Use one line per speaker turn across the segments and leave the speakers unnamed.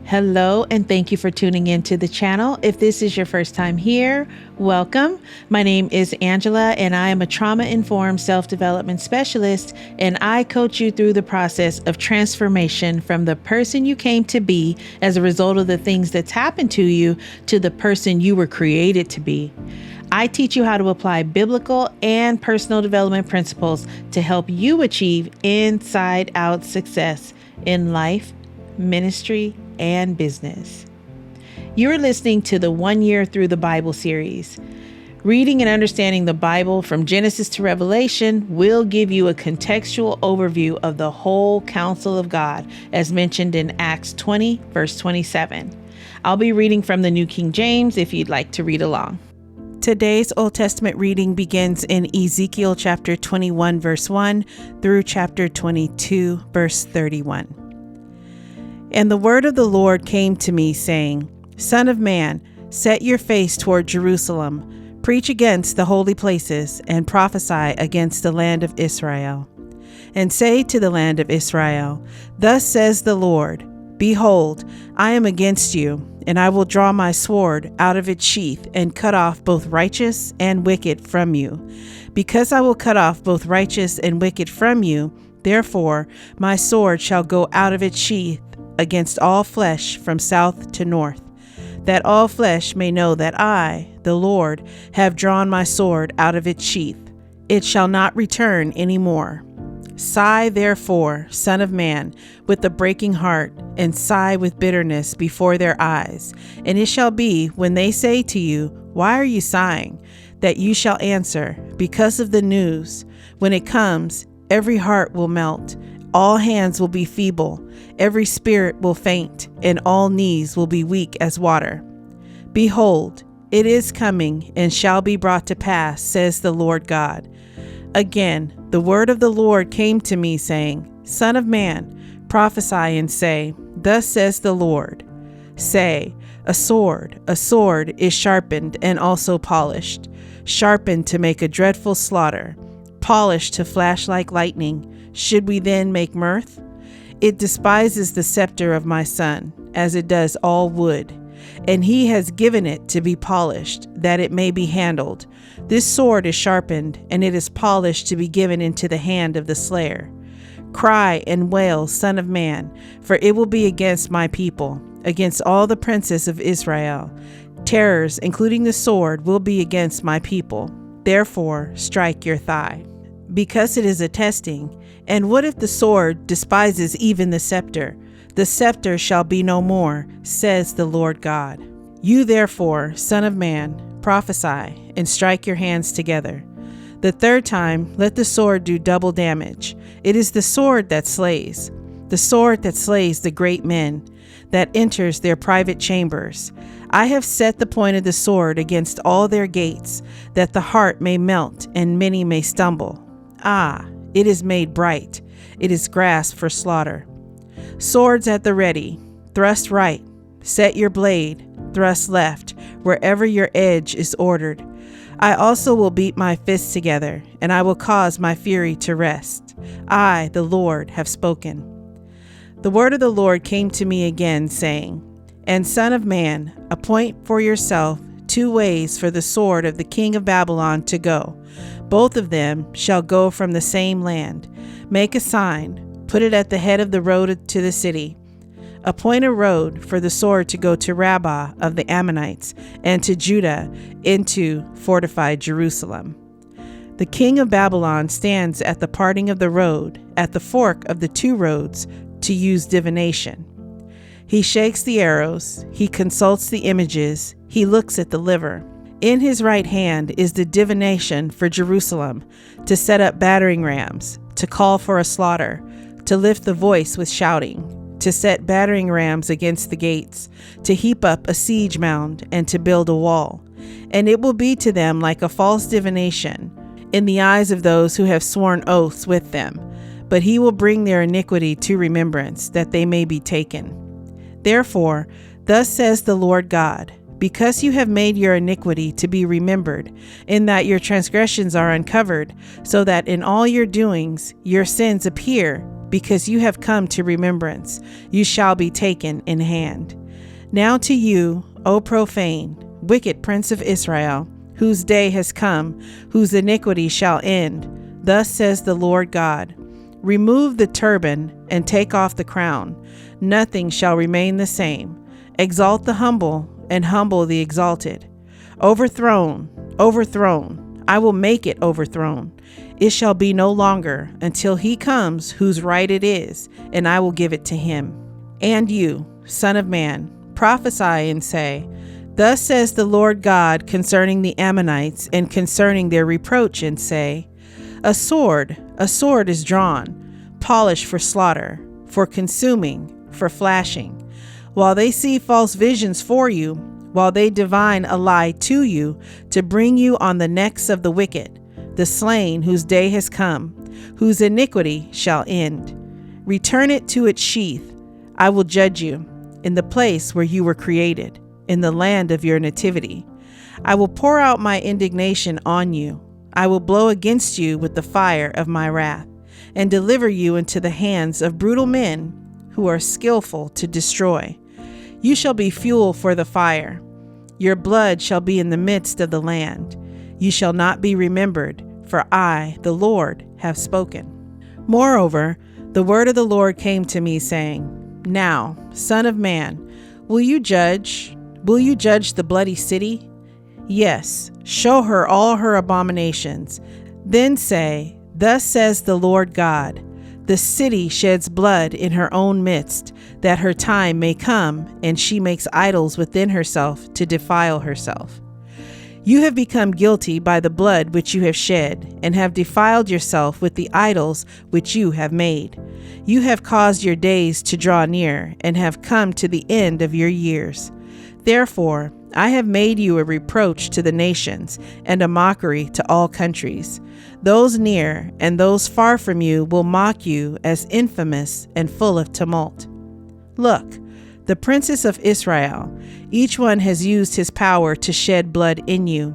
Hello, and thank you for tuning into the channel. If this is your first time here, welcome. My name is Angela, and I am a trauma-informed self-development specialist, and I coach you through the process of transformation from the person you came to be as a result of the things that's happened to you to the person you were created to be. I teach you how to apply biblical and personal development principles to help you achieve inside-out success in life, ministry, and business. You're listening to the 1 Year Through the Bible series. Reading and understanding the Bible from Genesis to Revelation will give you a contextual overview of the whole counsel of God, as mentioned in Acts 20, verse 27. I'll be reading from the New King James if you'd like to read along. Today's Old Testament reading begins in Ezekiel chapter 21, verse 1 through chapter 22, verse 31. And the word of the Lord came to me, saying, Son of man, set your face toward Jerusalem, preach against the holy places, and prophesy against the land of Israel. And say to the land of Israel, Thus says the Lord, Behold, I am against you, and I will draw my sword out of its sheath, and cut off both righteous and wicked from you. Because I will cut off both righteous and wicked from you, therefore my sword shall go out of its sheath against all flesh from south to north, that all flesh may know that I, the Lord, have drawn my sword out of its sheath. It shall not return any more. Sigh therefore, Son of man, with a breaking heart, and sigh with bitterness before their eyes. And it shall be, when they say to you, Why are you sighing? That you shall answer, Because of the news. When it comes, every heart will melt, all hands will be feeble, every spirit will faint, and all knees will be weak as water. Behold, it is coming, and shall be brought to pass, says the Lord God. Again, the word of the Lord came to me, saying, Son of man, prophesy and say, Thus says the Lord. Say, a sword is sharpened and also polished, sharpened to make a dreadful slaughter, polished to flash like lightning. Should we then make mirth? It despises the scepter of my son, as it does all wood, and he has given it to be polished, that it may be handled. This sword is sharpened, and it is polished to be given into the hand of the slayer. Cry and wail, Son of man, for it will be against my people, against all the princes of Israel. Terrors, including the sword, will be against my people. Therefore, strike your thigh. Because it is a testing. And what if the sword despises even the scepter? The scepter shall be no more, says the Lord God. You therefore, Son of man, prophesy, and strike your hands together. The third time, let the sword do double damage. It is the sword that slays the great men, that enters their private chambers. I have set the point of the sword against all their gates, that the heart may melt, and many may stumble. Ah, it is made bright. It is grasped for slaughter. Swords at the ready. Thrust right. Set your blade. Thrust left, wherever your edge is ordered. I also will beat my fists together, and I will cause my fury to rest. I, the Lord, have spoken. The word of the Lord came to me again, saying, And son of man, appoint for yourself 2 ways for the sword of the king of Babylon to go. Both of them shall go from the same land. Make a sign, put it at the head of the road to the city. Appoint a road for the sword to go to Rabbah of the Ammonites, and to Judah into fortified Jerusalem. The king of Babylon stands at the parting of the road, at the fork of the 2 roads, to use divination. He shakes the arrows, he consults the images, he looks at the liver. In his right hand is the divination for Jerusalem, to set up battering rams, to call for a slaughter, to lift the voice with shouting, to set battering rams against the gates, to heap up a siege mound, and to build a wall. And it will be to them like a false divination in the eyes of those who have sworn oaths with them. But he will bring their iniquity to remembrance, that they may be taken. Therefore, thus says the Lord God, because you have made your iniquity to be remembered, in that your transgressions are uncovered, so that in all your doings your sins appear, because you have come to remembrance, you shall be taken in hand. Now to you, O profane, wicked prince of Israel, whose day has come, whose iniquity shall end, thus says the Lord God, remove the turban and take off the crown. Nothing shall remain the same. Exalt the humble and humble the exalted. Overthrown, overthrown, I will make it overthrown. It shall be no longer until he comes whose right it is, and I will give it to him. And you, son of man, prophesy and say, thus says the Lord God concerning the Ammonites and concerning their reproach, and say, a sword is drawn, polished for slaughter, for consuming, for flashing. While they see false visions for you, while they divine a lie to you, to bring you on the necks of the wicked, the slain whose day has come, whose iniquity shall end. Return it to its sheath. I will judge you in the place where you were created, in the land of your nativity. I will pour out my indignation on you. I will blow against you with the fire of my wrath, and deliver you into the hands of brutal men who are skillful to destroy. You shall be fuel for the fire. Your blood shall be in the midst of the land. You shall not be remembered, for I, the Lord, have spoken. Moreover, the word of the Lord came to me, saying, now, son of man, will you judge? Will you judge the bloody city? Yes, show her all her abominations. Then say, thus says the Lord God, the city sheds blood in her own midst, that her time may come, and she makes idols within herself to defile herself. You have become guilty by the blood which you have shed, and have defiled yourself with the idols which you have made. You have caused your days to draw near, and have come to the end of your years. Therefore, I have made you a reproach to the nations, and a mockery to all countries. Those near and those far from you will mock you as infamous and full of tumult. Look, the princes of Israel, each one has used his power to shed blood in you.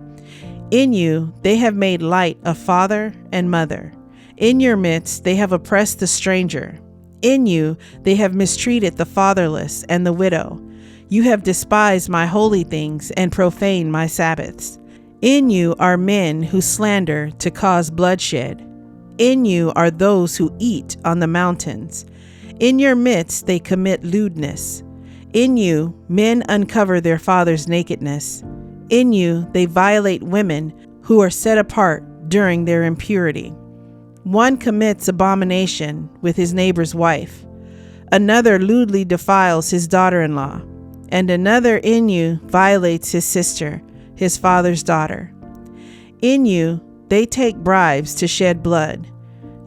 In you they have made light of father and mother. In your midst they have oppressed the stranger. In you they have mistreated the fatherless and the widow. You have despised my holy things and profaned my Sabbaths. In you are men who slander to cause bloodshed. In you are those who eat on the mountains. In your midst they commit lewdness. In you men uncover their father's nakedness. In you they violate women who are set apart during their impurity. One commits abomination with his neighbor's wife. Another lewdly defiles his daughter-in-law. And another in you violates his sister, his father's daughter. In you they take bribes to shed blood.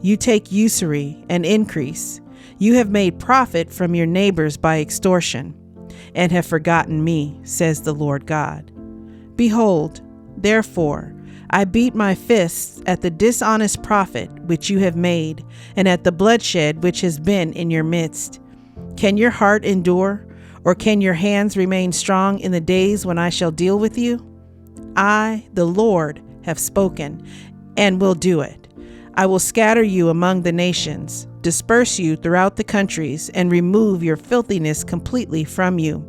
You take usury and increase. You have made profit from your neighbors by extortion, and have forgotten me, says the Lord God. Behold, therefore, I beat my fists at the dishonest profit which you have made, and at the bloodshed which has been in your midst. Can your heart endure? Or can your hands remain strong in the days when I shall deal with you? I, the Lord, have spoken, and will do it. I will scatter you among the nations, disperse you throughout the countries, and remove your filthiness completely from you.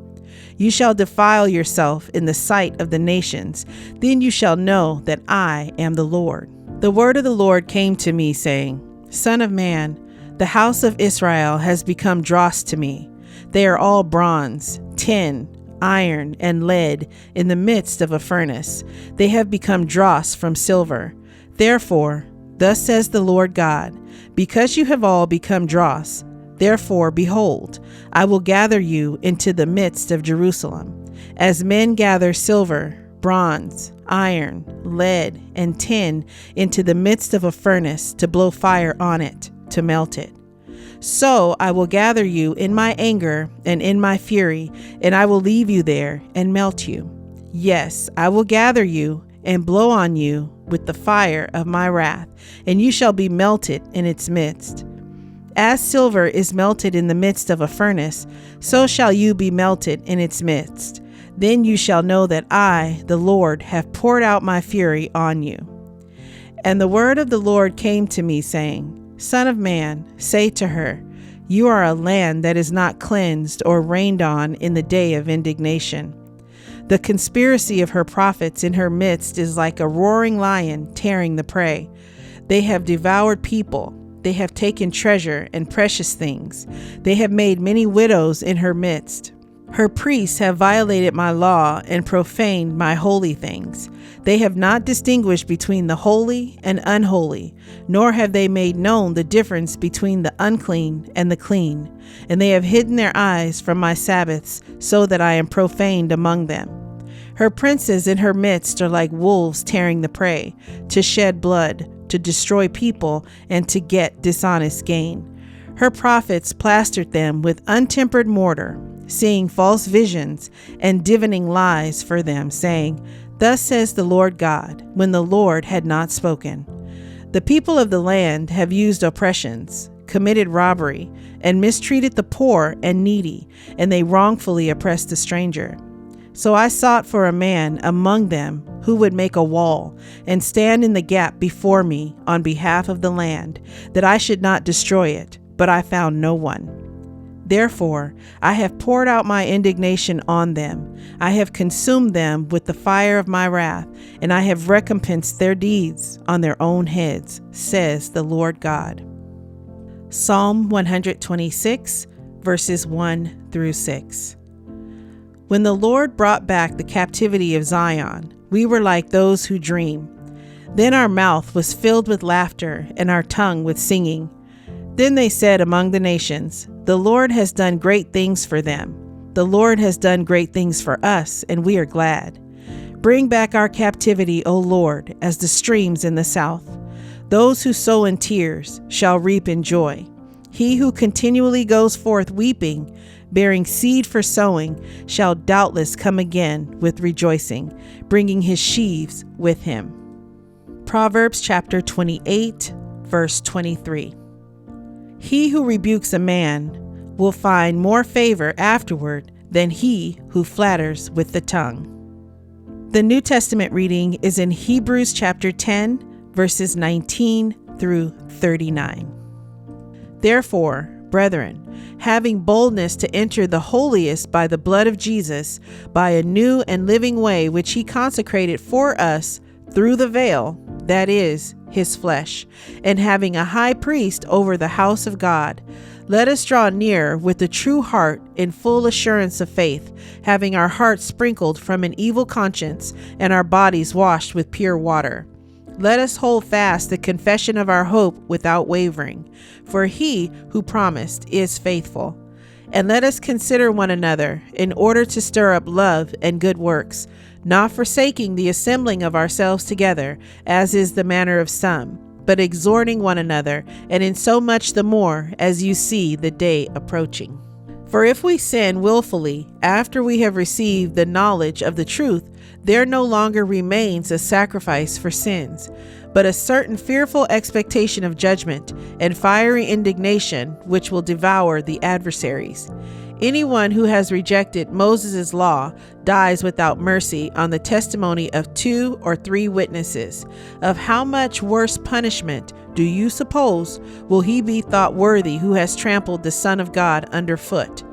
You shall defile yourself in the sight of the nations. Then you shall know that I am the Lord. The word of the Lord came to me, saying, Son of man, the house of Israel has become dross to me. They are all bronze, tin, iron, and lead in the midst of a furnace. They have become dross from silver. Therefore, thus says the Lord God, because you have all become dross, therefore, behold, I will gather you into the midst of Jerusalem, as men gather silver, bronze, iron, lead, and tin into the midst of a furnace to blow fire on it, to melt it. So I will gather you in my anger and in my fury, and I will leave you there and melt you. Yes, I will gather you and blow on you with the fire of my wrath, and you shall be melted in its midst. As silver is melted in the midst of a furnace, so shall you be melted in its midst. Then you shall know that I, the Lord, have poured out my fury on you. And the word of the Lord came to me, saying, Son of man, say to her, you are a land that is not cleansed or rained on in the day of indignation. The conspiracy of her prophets in her midst is like a roaring lion tearing the prey. They have devoured people. They have taken treasure and precious things. They have made many widows in her midst. Her priests have violated my law and profaned my holy things. They have not distinguished between the holy and unholy, nor have they made known the difference between the unclean and the clean. And they have hidden their eyes from my Sabbaths, so that I am profaned among them. Her princes in her midst are like wolves tearing the prey, to shed blood, to destroy people, and to get dishonest gain. Her prophets plastered them with untempered mortar, seeing false visions and divining lies for them, saying, Thus says the Lord God, when the Lord had not spoken. The people of the land have used oppressions, committed robbery, and mistreated the poor and needy, and they wrongfully oppressed the stranger. So I sought for a man among them who would make a wall and stand in the gap before me on behalf of the land, that I should not destroy it, but I found no one. Therefore, I have poured out my indignation on them. I have consumed them with the fire of my wrath, and I have recompensed their deeds on their own heads, says the Lord God. Psalm 126, verses 1 through 6. When the Lord brought back the captivity of Zion, we were like those who dream. Then our mouth was filled with laughter, and our tongue with singing. Then they said among the nations, The Lord has done great things for them. The Lord has done great things for us, and we are glad. Bring back our captivity, O Lord, as the streams in the south. Those who sow in tears shall reap in joy. He who continually goes forth weeping, bearing seed for sowing, shall doubtless come again with rejoicing, bringing his sheaves with him. Proverbs chapter 28, verse 23. He who rebukes a man will find more favor afterward than he who flatters with the tongue. The New Testament reading is in Hebrews chapter 10, verses 19 through 39. Therefore, brethren, having boldness to enter the holiest by the blood of Jesus, by a new and living way which he consecrated for us through the veil, that is, his flesh, and having a high priest over the house of God, let us draw near with a true heart in full assurance of faith, having our hearts sprinkled from an evil conscience and our bodies washed with pure water. Let us hold fast the confession of our hope without wavering, for he who promised is faithful. And let us consider one another in order to stir up love and good works, not forsaking the assembling of ourselves together, as is the manner of some, but exhorting one another, and in so much the more as you see the day approaching. For if we sin willfully after we have received the knowledge of the truth, there no longer remains a sacrifice for sins, but a certain fearful expectation of judgment and fiery indignation which will devour the adversaries. Anyone who has rejected Moses' law dies without mercy on the testimony of 2 or 3 witnesses. Of how much worse punishment do you suppose will he be thought worthy who has trampled the Son of God underfoot,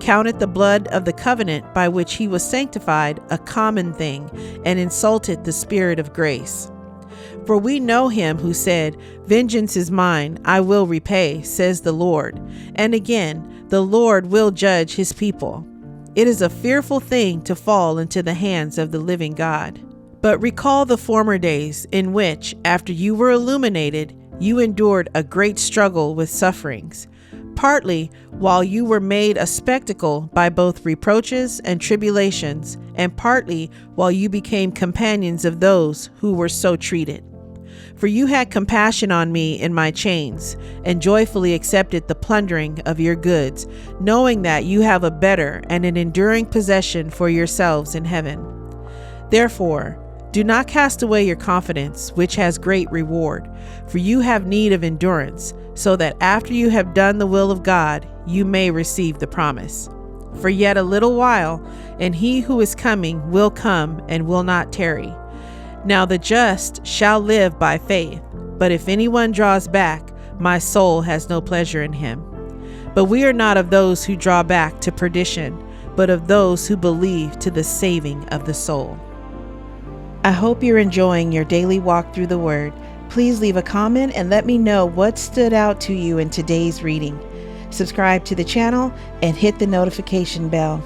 counted the blood of the covenant by which he was sanctified a common thing, and insulted the Spirit of grace? For we know him who said, Vengeance is mine, I will repay, says the Lord. And again, the Lord will judge his people. It is a fearful thing to fall into the hands of the living God. But recall the former days in which, after you were illuminated, you endured a great struggle with sufferings, partly while you were made a spectacle by both reproaches and tribulations, and partly while you became companions of those who were so treated. For you had compassion on me in my chains, and joyfully accepted the plundering of your goods, knowing that you have a better and an enduring possession for yourselves in heaven. Therefore, do not cast away your confidence, which has great reward, for you have need of endurance, so that after you have done the will of God, you may receive the promise. For yet a little while, and he who is coming will come and will not tarry. Now the just shall live by faith, but if anyone draws back, my soul has no pleasure in him. But we are not of those who draw back to perdition, but of those who believe to the saving of the soul. I hope you're enjoying your daily walk through the Word. Please leave a comment and let me know what stood out to you in today's reading. Subscribe to the channel and hit the notification bell.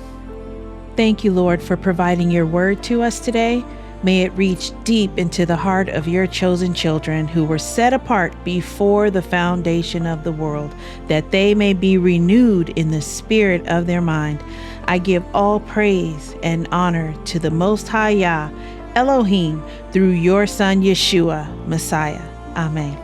Thank you, Lord, for providing your word to us today. May it reach deep into the heart of your chosen children who were set apart before the foundation of the world, that they may be renewed in the spirit of their mind. I give all praise and honor to the Most High Yah, Elohim, through your Son, Yeshua, Messiah. Amen.